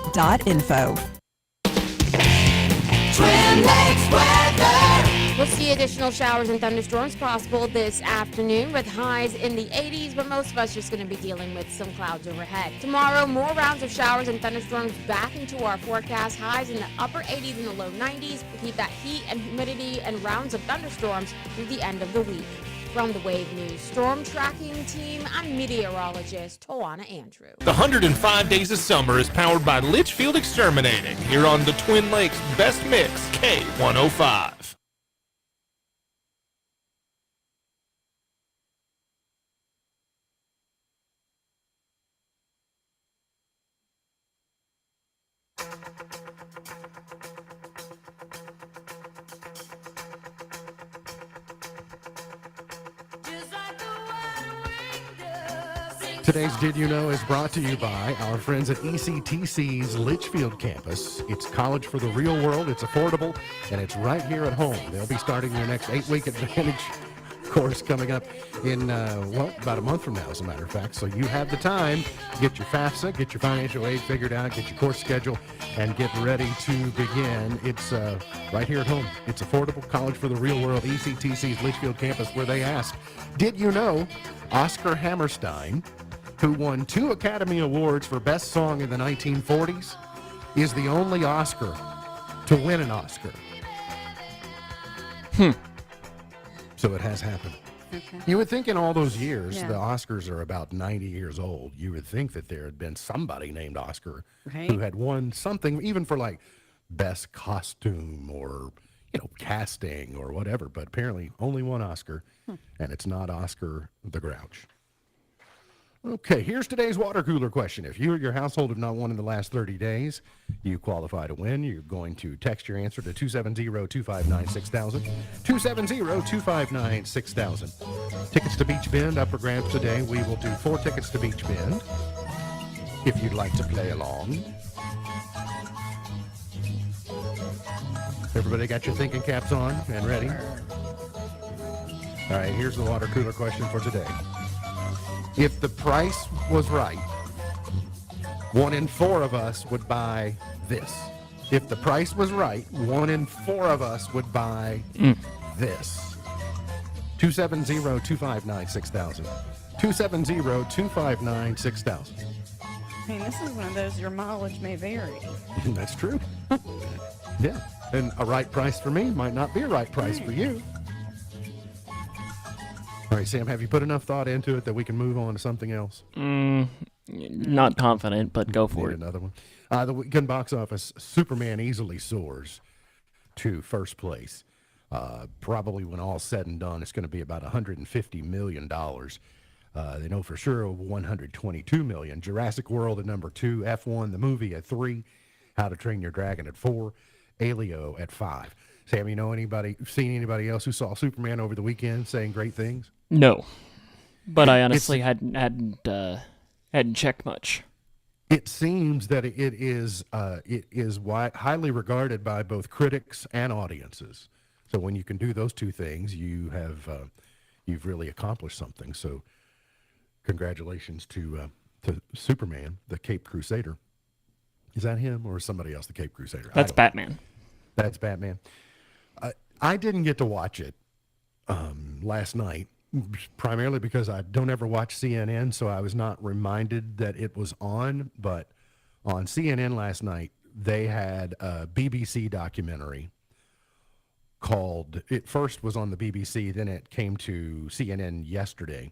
Twin Lakes weather. We'll see additional showers and thunderstorms possible this afternoon with highs in the 80s, but most of us just going to be dealing with some clouds overhead. Tomorrow, more rounds of showers and thunderstorms back into our forecast. Highs in the upper 80s and the low 90s. We'll keep that heat and humidity and rounds of thunderstorms through the end of the week. From the Wave News Storm Tracking Team, I'm meteorologist Tawana Andrew. The 105 Days of Summer is powered by Litchfield Exterminating here on the Twin Lakes Best Mix K105. Today's Did You Know is brought to you by our friends at ECTC's Litchfield campus. It's college for the real world, it's affordable, and it's right here at home. They'll be starting their next 8-week Advantage course coming up in, about a month from now, as a matter of fact. So you have the time to get your FAFSA, get your financial aid figured out, get your course schedule, and get ready to begin. It's right here at home. It's affordable, college for the real world, ECTC's Litchfield campus, where they ask, did you know Oscar Hammerstein, who won 2 Academy Awards for Best Song in the 1940s, is the only Oscar to win an Oscar. So it has happened. Okay. You would think in all those years, Yeah. the Oscars are about 90 years old. You would think that there had been somebody named Oscar Right. who had won something, even for like best costume or, casting or whatever. But apparently only one Oscar, and it's not Oscar the Grouch. Okay, here's today's water cooler question. If you or your household have not won in the last 30 days, you qualify to win. You're going to text your answer to 270-259-6000. 270-259-6000. Tickets to Beach Bend, up for grabs today. We will do 4 tickets to Beach Bend if you'd like to play along. Everybody got your thinking caps on and ready? All right, here's the water cooler question for today. If the price was right, 1 in 4 of us would buy this. If the price was right, 1 in 4 of us would buy this. 270-259-6000. 270-259-6000. I mean, this is one of those your mileage may vary. That's true. Yeah. And a right price for me might not be a right price for you. All right, Sam, have you put enough thought into it that we can move on to something else? Not confident, but go for Need it. another one. The weekend box office, Superman easily soars to first place. Probably when all's said and done, it's going to be about $150 million. They know for sure over $122 million. Jurassic World at number 2, F1 the movie at 3, How to Train Your Dragon at 4, Alio at 5. Sam, seen anybody else who saw Superman over the weekend saying great things? No, but I honestly hadn't checked much. It seems that it is highly regarded by both critics and audiences. So when you can do those two things, you've really accomplished something. So congratulations to Superman, the Cape Crusader. Is that him or somebody else, the Cape Crusader? That's Batman. That's Batman. I didn't get to watch it last night, primarily because I don't ever watch CNN, so I was not reminded that it was on. But on CNN last night, they had a BBC documentary called, it first was on the BBC, then it came to CNN yesterday,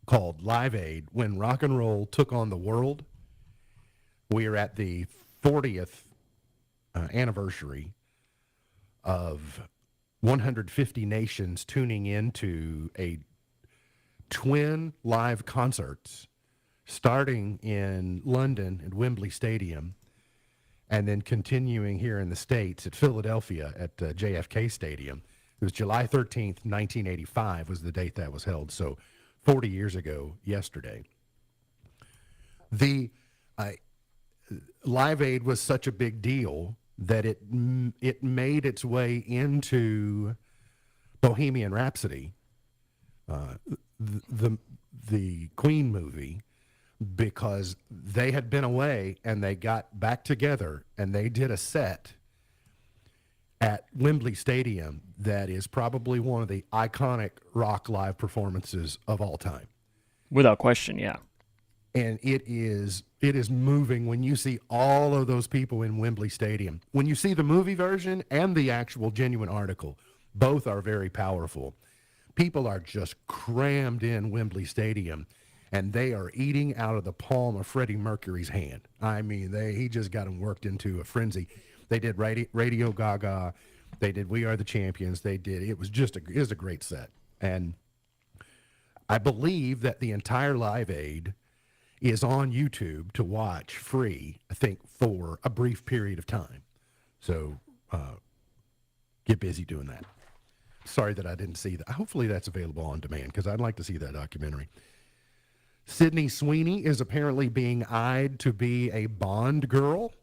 called Live Aid, When Rock and Roll Took on the World. We are at the 40th anniversary of 150 nations tuning into a twin live concerts starting in London at Wembley Stadium and then continuing here in the States at Philadelphia at JFK Stadium. It was July 13th, 1985 was the date that was held, so 40 years ago yesterday. The Live Aid was such a big deal that it made its way into Bohemian Rhapsody, the Queen movie, because they had been away and they got back together and they did a set at Wembley Stadium that is probably one of the iconic rock live performances of all time. Without question, yeah. And it is moving when you see all of those people in Wembley Stadium. When you see the movie version and the actual genuine article, both are very powerful. People are just crammed in Wembley Stadium, and they are eating out of the palm of Freddie Mercury's hand. I mean, he just got them worked into a frenzy. They did Radio Gaga. They did We Are the Champions. It was a great set. And I believe that the entire Live Aid is on YouTube to watch free, I think, for a brief period of time. So get busy doing that. Sorry that I didn't see that. Hopefully that's available on demand because I'd like to see that documentary. Sydney Sweeney is apparently being eyed to be a Bond girl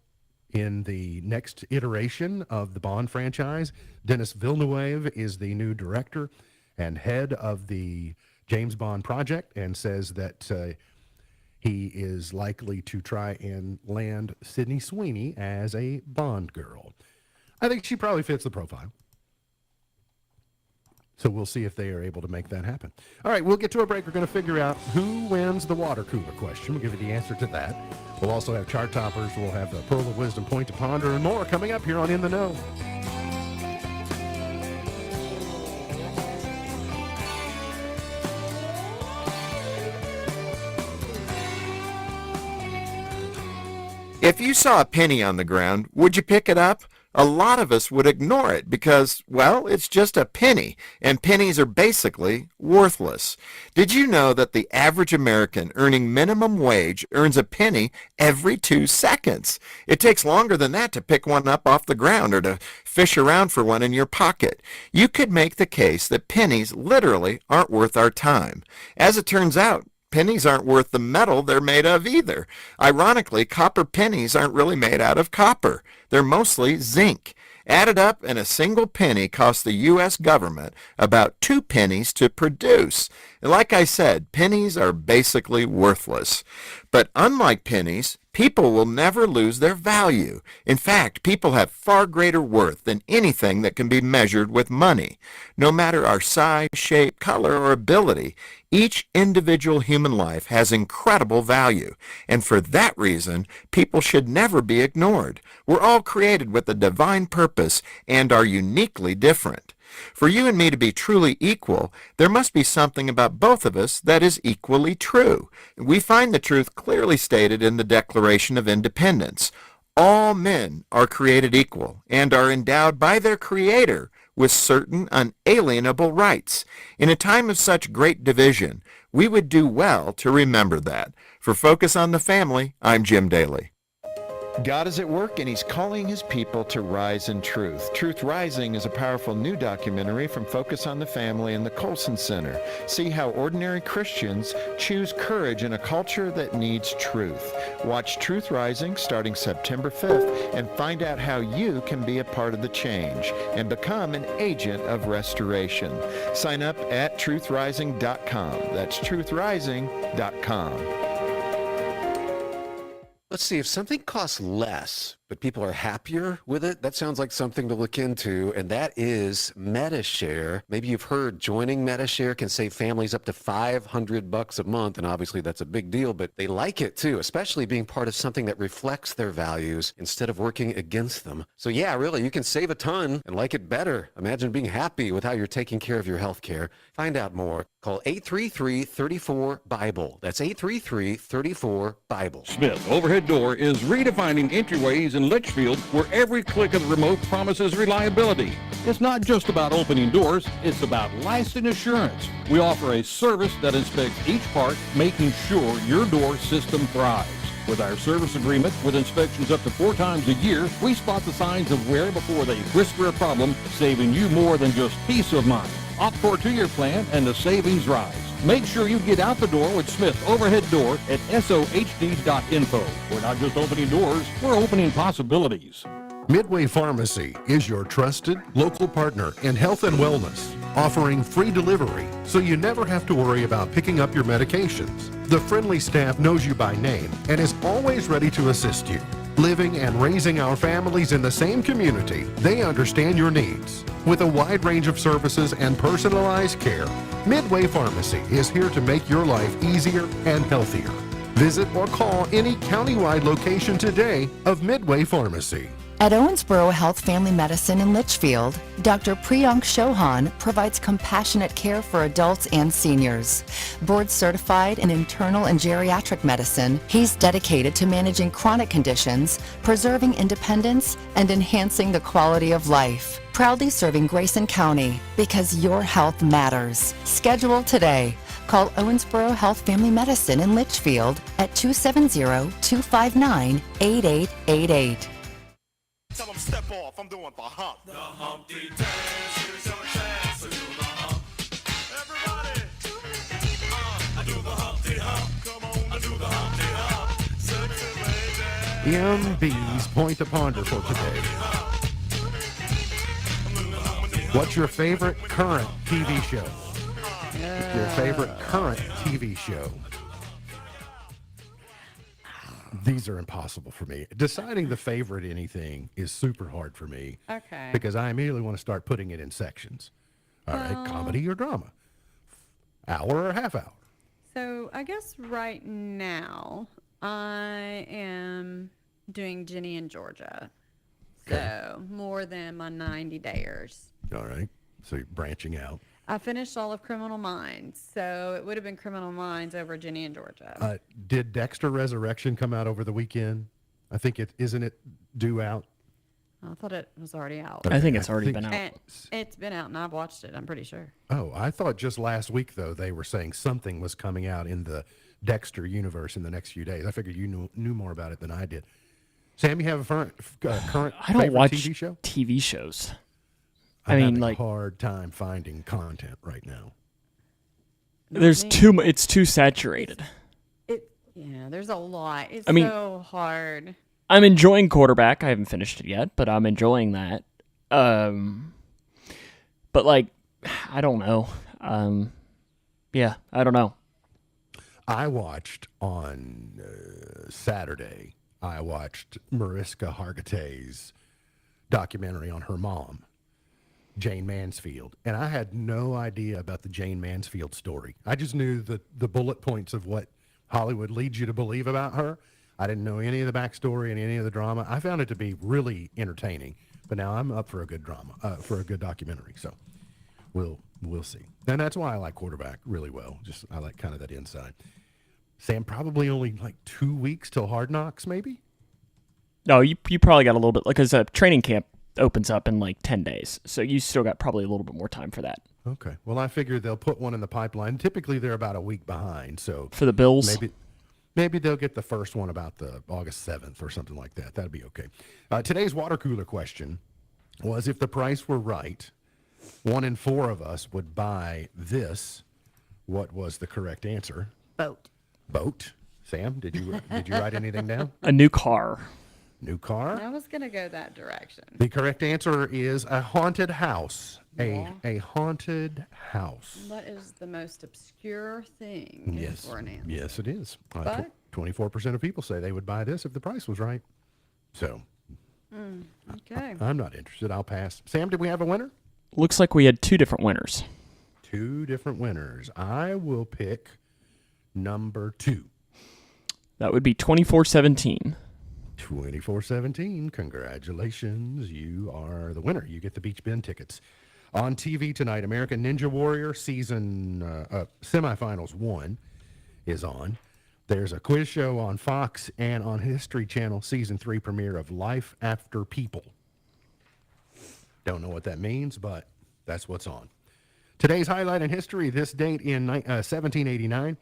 in the next iteration of the Bond franchise. Denis Villeneuve is the new director and head of the James Bond project and says that he is likely to try and land Sydney Sweeney as a Bond girl. I think she probably fits the profile. So we'll see if they are able to make that happen. All right, we'll get to a break. We're going to figure out who wins the water cooler question. We'll give you the answer to that. We'll also have chart toppers. We'll have the Pearl of Wisdom, Point to Ponder, and more coming up here on In the Know. If you saw a penny on the ground, would you pick it up? A lot of us would ignore it because, well, it's just a penny, and pennies are basically worthless. Did you know that the average American earning minimum wage earns a penny every 2 seconds? It takes longer than that to pick one up off the ground or to fish around for one in your pocket. You could make the case that pennies literally aren't worth our time. As it turns out, pennies aren't worth the metal they're made of either. Ironically, copper pennies aren't really made out of copper. They're mostly zinc. Added up, and a single penny costs the U.S. government about 2 pennies to produce. And like I said, pennies are basically worthless. But unlike pennies, people will never lose their value. In fact, people have far greater worth than anything that can be measured with money. No matter our size, shape, color, or ability, each individual human life has incredible value. And for that reason, people should never be ignored. We're all created with a divine purpose and are uniquely different. For you and me to be truly equal, there must be something about both of us that is equally true. We find the truth clearly stated in the Declaration of Independence. All men are created equal and are endowed by their Creator with certain unalienable rights. In a time of such great division, we would do well to remember that. For Focus on the Family, I'm Jim Daly. God is at work and he's calling his people to rise in truth. Truth Rising is a powerful new documentary from Focus on the Family and the Colson Center. See how ordinary Christians choose courage in a culture that needs truth. Watch Truth Rising starting September 5th and find out how you can be a part of the change and become an agent of restoration. Sign up at truthrising.com. That's truthrising.com. Let's see, if something costs less, but people are happier with it, that sounds like something to look into, and that is MediShare. Maybe you've heard joining MediShare can save families up to $500 a month, and obviously that's a big deal, but they like it too, especially being part of something that reflects their values instead of working against them. So yeah, really, you can save a ton and like it better. Imagine being happy with how you're taking care of your health care. Find out more. Call 833-34-BIBLE. That's 833-34-BIBLE. Smith Overhead Door is redefining entryways in Litchfield, where every click of the remote promises reliability. It's not just about opening doors, it's about lasting assurance. We offer a service that inspects each part, making sure your door system thrives. With our service agreement, with inspections up to 4 times a year, we spot the signs of wear before they whisper a problem, saving you more than just peace of mind. Opt for a 2-year plan and the savings rise. Make sure you get out the door with Smith Overhead Door at sohd.info. We're not just opening doors, we're opening possibilities. Midway Pharmacy is your trusted local partner in health and wellness, offering free delivery so you never have to worry about picking up your medications. The friendly staff knows you by name and is always ready to assist you. Living and raising our families in the same community, they understand your needs. With a wide range of services and personalized care, Midway Pharmacy is here to make your life easier and healthier. Visit or call any countywide location today of Midway Pharmacy. At Owensboro Health Family Medicine in Litchfield, Dr. Priyank Chauhan provides compassionate care for adults and seniors. Board certified in internal and geriatric medicine, he's dedicated to managing chronic conditions, preserving independence, and enhancing the quality of life. Proudly serving Grayson County because your health matters. Schedule today. Call Owensboro Health Family Medicine in Litchfield at 270-259-8888. Tell them step off, I'm doing the hump. The Humpty Dance, here's your chance to do the hump. Everybody, I do the Humpty Hump. Come on, I do the Humpty Hump. Sexy lady. MB's Point to Ponder for today. What's your favorite current TV show? Your favorite current TV show? These are impossible for me. Deciding the favorite anything is super hard for me. Okay. Because I immediately want to start putting it in sections. All right, comedy or drama? Hour or half hour? So I guess right now I am doing Ginny and Georgia. So more than my 90 days. All right. So you're branching out. I finished all of Criminal Minds, so it would have been Criminal Minds over Ginny and Georgia. Did Dexter Resurrection come out over the weekend? I think isn't it due out? I thought it was already out. I think it's already been out. It's been out, and I've watched it. I'm pretty sure. Oh, I thought just last week, though, they were saying something was coming out in the Dexter universe in the next few days. I figured you knew more about it than I did. Sam, you have a current I don't watch TV show? TV shows. I'm having a hard time finding content right now. There's it's too saturated. Yeah, there's a lot. It's I mean, so hard. I'm enjoying Quarterback. I haven't finished it yet, but I'm enjoying that. But like, I don't know. Yeah, I don't know. I watched on Saturday, I watched Mariska Hargitay's documentary on her mom, Jane Mansfield, and I had no idea about the Jane Mansfield story. I just knew the bullet points of what Hollywood leads you to believe about her. I didn't know any of the backstory and any of the drama. I found it to be really entertaining, but now I'm up for a good drama, for a good documentary. So we'll see. And that's why I like quarterback really well. Just I like kind of that inside. Sam, probably only like 2 weeks till Hard Knocks, maybe. No, you probably got a little bit, because training camp opens up in like 10 days, so you still got probably a little bit more time for that. Okay. Well, I figure they'll put one in the pipeline. Typically, they're about a week behind. So For the Bills? Maybe they'll get the first one about the August 7th or something like that. That'd be okay. Today's water cooler question was, if the price were right, 1 in 4 of us would buy this. What was the correct answer? Boat. Boat. Sam, did you write anything down? A new car. New car? I was going to go that direction. The correct answer is a haunted house. A haunted house. That is the most obscure thing Yes. for an answer. Yes, it is. But- 24% of people say they would buy this if the price was right. So Okay. I'm not interested. I'll pass. Sam, did we have a winner? Looks like we had 2 different winners. 2 different winners. I will pick number 2. That would be 2417. 2417. Congratulations. You are the winner. You get the Beach Bend tickets. On TV tonight, American Ninja Warrior season semifinals 1 is on. There's a quiz show on Fox, and on History Channel, season 3 premiere of Life After People. Don't know what that means, but that's what's on. Today's highlight in history, this date in 1789.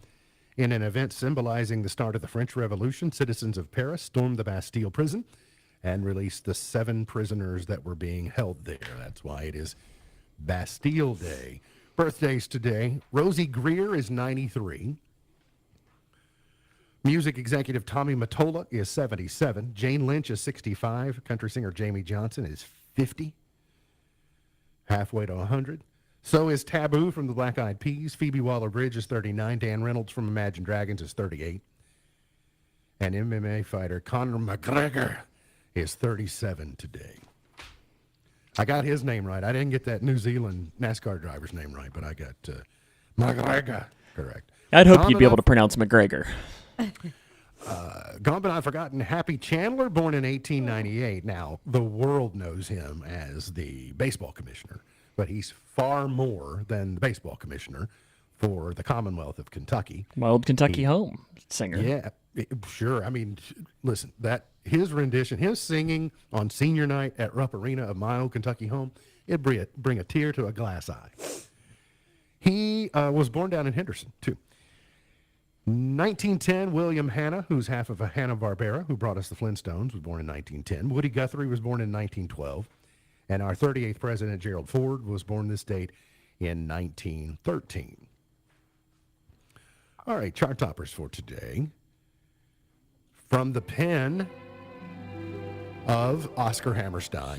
In an event symbolizing the start of the French Revolution, citizens of Paris stormed the Bastille prison and released the 7 prisoners that were being held there. That's why it is Bastille Day. Birthdays today. Rosie Greer is 93. Music executive Tommy Mottola is 77. Jane Lynch is 65. Country singer Jamie Johnson is 50. Halfway to 100. So is Taboo from the Black Eyed Peas. Phoebe Waller-Bridge is 39. Dan Reynolds from Imagine Dragons is 38. And MMA fighter Conor McGregor is 37 today. I got his name right. I didn't get that New Zealand NASCAR driver's name right, but I got McGregor correct. I'd hope you'd be able to pronounce McGregor. Gone but not forgotten, Happy Chandler, born in 1898. Now, the world knows him as the baseball commissioner, but he's far more than the baseball commissioner for the Commonwealth of Kentucky. My old Kentucky home singer. Yeah, sure. I mean, listen, that his rendition, his singing on senior night at Rupp Arena of my old Kentucky home, it'd bring a tear to a glass eye. He was born down in Henderson, too. 1910, William Hanna, who's half of a Hanna-Barbera, who brought us the Flintstones, was born in 1910. Woody Guthrie was born in 1912. And our 38th president, Gerald Ford, was born this date in 1913. All right, chart toppers for today. From the pen of Oscar Hammerstein,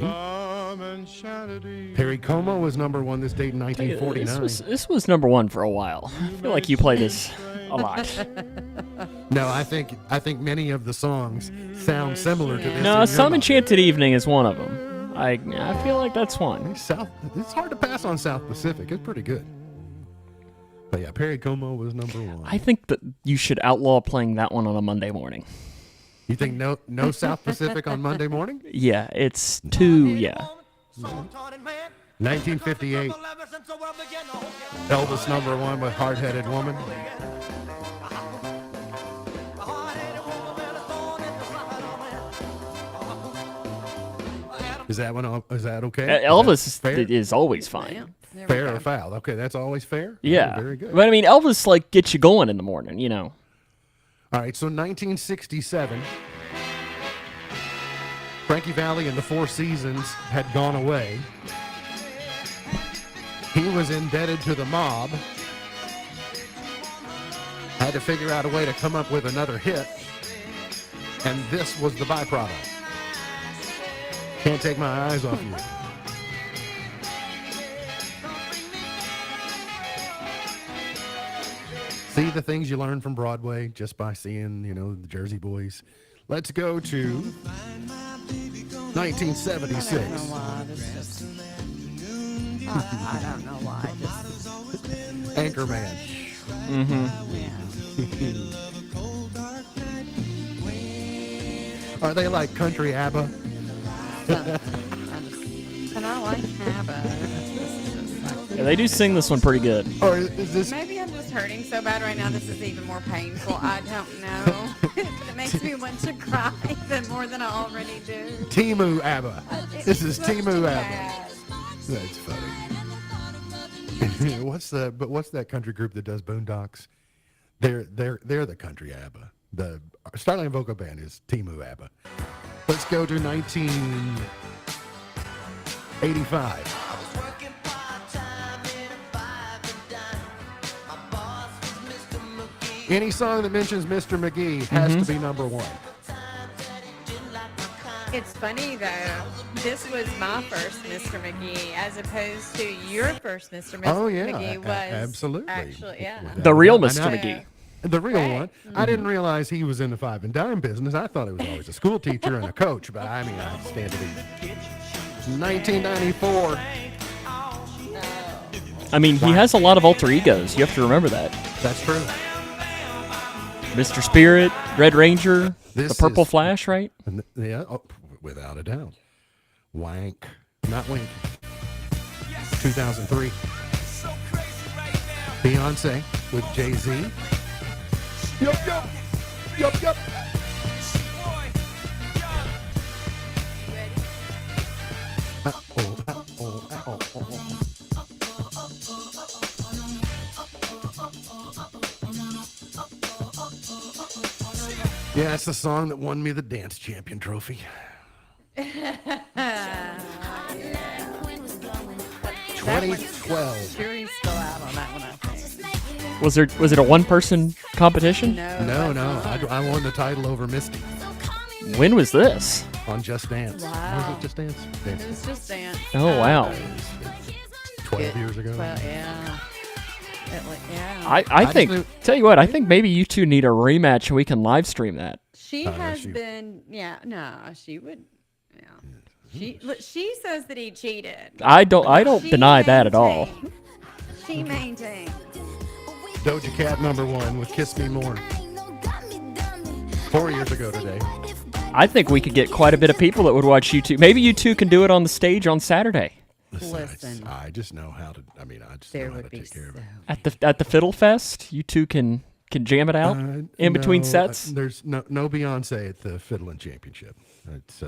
Perry Como was number 1 this date in 1949. This was number 1 for a while. I feel like you play this a lot. No, I think many of the songs sound similar to this. No, Some Enchanted Evening is one of them. I feel like that's one. It's hard to pass on South Pacific. It's pretty good. But yeah, Perry Como was number 1. I think that you should outlaw playing that one on a Monday morning. You think no South Pacific on Monday morning? Yeah, it's too, yeah. 1958, Elvis number 1 with Hard-Headed Woman. Is that one? Is that okay? Elvis is always fine. Fair or foul? Okay, that's always fair? Yeah. Very good. But I mean, Elvis, like, gets you going in the morning, you know. All right, so 1967, Frankie Valli and the Four Seasons had gone away. He was indebted to the mob. Had to figure out a way to come up with another hit. And this was the byproduct. Can't take my eyes off you. See the things you learn from Broadway just by seeing, the Jersey Boys. Let's go to 1976. I don't know why. Anchorman. Are they like country ABBA? And I like ABBA. they do sing this one pretty good. Or is this Maybe I'm just hurting so bad right now. This is even more painful. I don't know. It makes me want to cry even more than I already do. Timu ABBA? This is It's Timu too ABBA. bad. That's funny. What's that country group that does Boondocks? They're the country ABBA. The Starlight Vocal Band is Timu ABBA. Let's go to 1985. Any song that mentions Mr. McGee has to be number one. It's funny though. This was my first Mr. McGee, as opposed to your first Mr. Oh yeah, McGee was absolutely. actually yeah. The real I know. Mr. McGee. The real Right. one. I didn't realize he was in the five and dime business. I thought he was always a school teacher and a coach, but I mean, I stand to be. 1994. I mean, he has a lot of alter egos. You have to remember that. That's true. Mr. Spirit, Red Ranger, This the Purple is- Flash, right? Yeah, oh, without a doubt. Wank, not Wink. 2003. Beyonce with Jay-Z. Yup, yup. Yup, yup. Yeah, it's the song that won me the dance champion trophy. 2012. Jury's still out on that one, I think. Was it a one-person competition? No. I won the title over Misty When was this? on Just Dance. Wow. Was it Just Dance? Dance. It was just dance. Oh wow. 12 years ago. Well, yeah. Yeah. I just think. knew- Tell you what, I think maybe you two need a rematch and we can live stream that. She no, has she- been, yeah, no, she would, yeah. She says that he cheated. I don't She deny that at all. maintained- She maintained. Doja Cat #1 with Kiss Me More. 4 years ago today. I think we could get quite a bit of people that would watch you two. Maybe you two can do it on the stage on Saturday Listen. I just know how to. I mean, I just There know how would to be take care of it. at the Fiddle Fest. You two can jam it out in between No, sets. There's no Beyonce at the Fiddling Championship. It's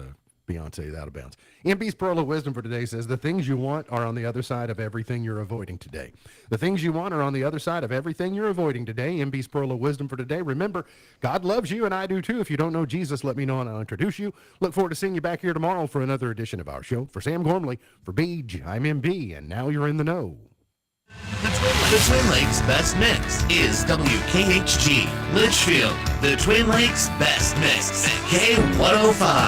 Beyonce is out of bounds. MB's Pearl of Wisdom for today says the things you want are on the other side of everything you're avoiding today. The things you want are on the other side of everything you're avoiding today. MB's Pearl of Wisdom for today. Remember, God loves you and I do too. If you don't know Jesus, let me know and I'll introduce you. Look forward to seeing you back here tomorrow for another edition of our show. For Sam Gormley, for Beej, I'm MB, and now you're in the know. The Twin Lakes Best Mix is WKHG Litchfield. The Twin Lakes Best Mix, K105.